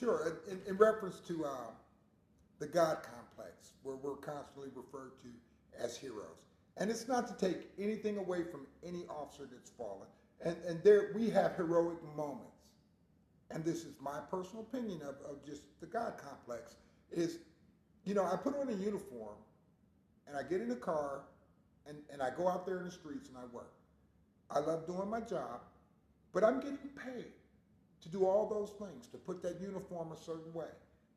Sure. In reference to the God complex, where we're constantly referred to as heroes. And it's not to take anything away from any officer that's fallen. And there we have heroic moments. And this is my personal opinion of just the God complex is, I put on a uniform and I get in the car and I go out there in the streets and I work. I love doing my job, but I'm getting paid to do all those things, to put that uniform a certain way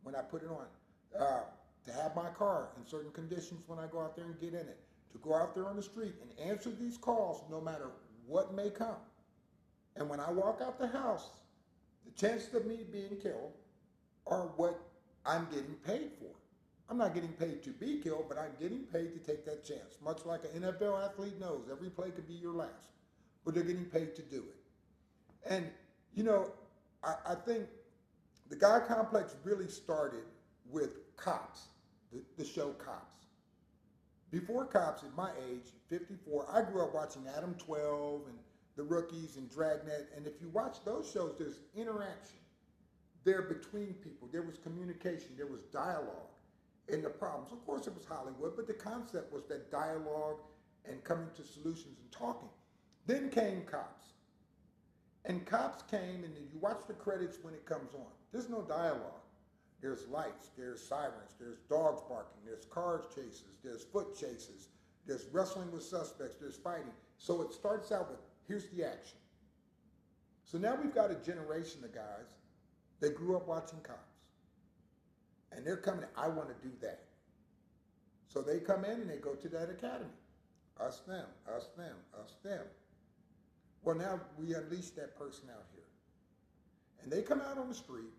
when I put it on, to have my car in certain conditions when I go out there and get in it, to go out there on the street and answer these calls no matter what may come. And when I walk out the house, the chances of me being killed are what I'm getting paid for. I'm not getting paid to be killed, but I'm getting paid to take that chance. Much like an NFL athlete knows, every play could be your last, but they're getting paid to do it. And, I think the God complex really started with Cops, the show Cops. Before Cops, at my age, 54, I grew up watching Adam 12 and The Rookies and Dragnet. And if you watch those shows, there's interaction there between people. There was communication. There was dialogue in the problems. Of course, it was Hollywood, but the concept was that dialogue and coming to solutions and talking. Then came Cops. And Cops came, and you watch the credits when it comes on. There's no dialogue. There's lights, there's sirens, there's dogs barking, there's car chases, there's foot chases, there's wrestling with suspects, there's fighting. So it starts out with, here's the action. So now we've got a generation of guys that grew up watching Cops. And they're coming, I want to do that. So they come in and they go to that academy. Us, them, us, them, us, them. Well, now we unleash that person out here. And they come out on the street,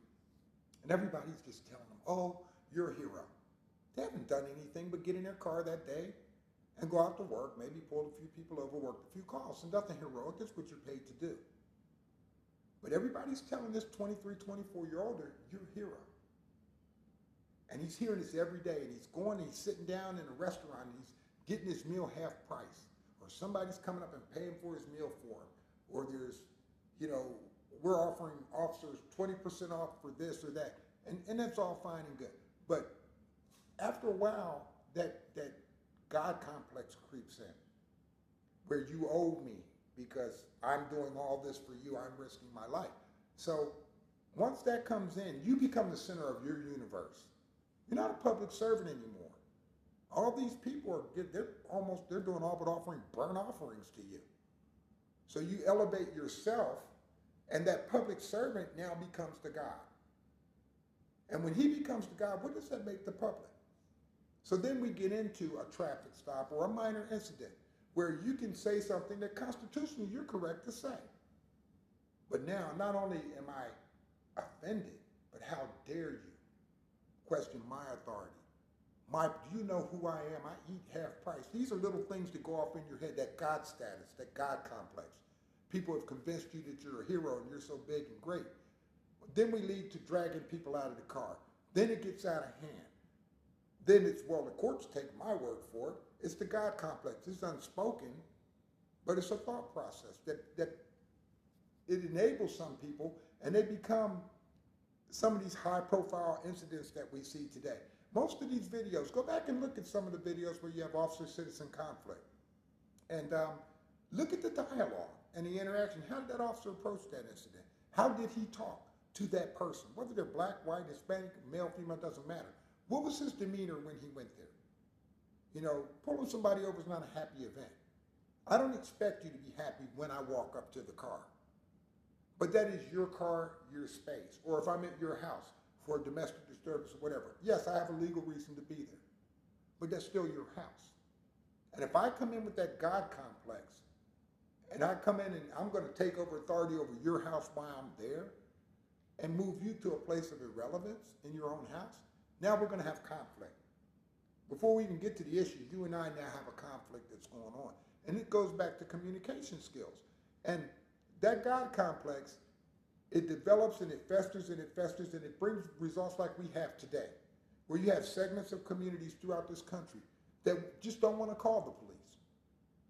and everybody's just telling them, oh, you're a hero. They haven't done anything but get in their car that day and go out to work, maybe pull a few people over, work a few calls. And nothing heroic, that's what you're paid to do. But everybody's telling this 23, 24-year-old, you're a hero. And he's hearing this every day, and he's going and he's sitting down in a restaurant, and he's getting his meal half price. Or somebody's coming up and paying for his meal for him. Or there's, we're offering officers 20% off for this or that. And that's all fine and good. But after a while, that God complex creeps in, where you owe me because I'm doing all this for you, I'm risking my life. So once that comes in, you become the center of your universe. You're not a public servant anymore. All these people they're doing all but offering burnt offerings to you. So you elevate yourself, and that public servant now becomes the God. And when he becomes the God, what does that make the public? So then we get into a traffic stop or a minor incident where you can say something that constitutionally you're correct to say. But now, not only am I offended, but how dare you question my authority? Do you know who I am? I eat half price. These are little things that go off in your head, that God status, that God complex. People have convinced you that you're a hero and you're so big and great. Then we lead to dragging people out of the car. Then it gets out of hand. Then it's, well, the courts take my word for it. It's the God complex. It's unspoken, but it's a thought process that it enables some people, and they become some of these high-profile incidents that we see today. Most of these videos, go back and look at some of the videos where you have officer-citizen conflict. And look at the dialogue and the interaction. How did that officer approach that incident? How did he talk to that person? Whether they're black, white, Hispanic, male, female, doesn't matter. What was his demeanor when he went there? Pulling somebody over is not a happy event. I don't expect you to be happy when I walk up to the car. But that is your car, your space. Or if I'm at your house for a domestic disturbance or whatever. Yes, I have a legal reason to be there. But that's still your house. And if I come in with that God complex, and I come in and I'm going to take over authority over your house while I'm there, and move you to a place of irrelevance in your own house, now we're going to have conflict. Before we even get to the issue, you and I now have a conflict that's going on. And it goes back to communication skills. And that God complex, it develops and it festers and it festers and it brings results like we have today, where you have segments of communities throughout this country that just don't want to call the police,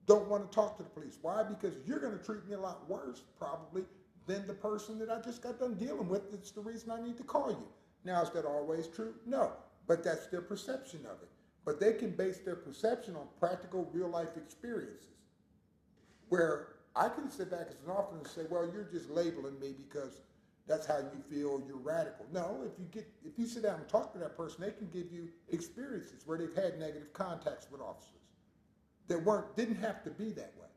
don't want to talk to the police. Why? Because you're going to treat me a lot worse, probably, than the person that I just got done dealing with. That's the reason I need to call you. Now, is that always true? No, but that's their perception of it. But they can base their perception on practical, real-life experiences, where I can sit back as an officer and say, well, you're just labeling me because that's how you feel, you're radical. No, if you sit down and talk to that person, they can give you experiences where they've had negative contacts with officers that didn't have to be that way.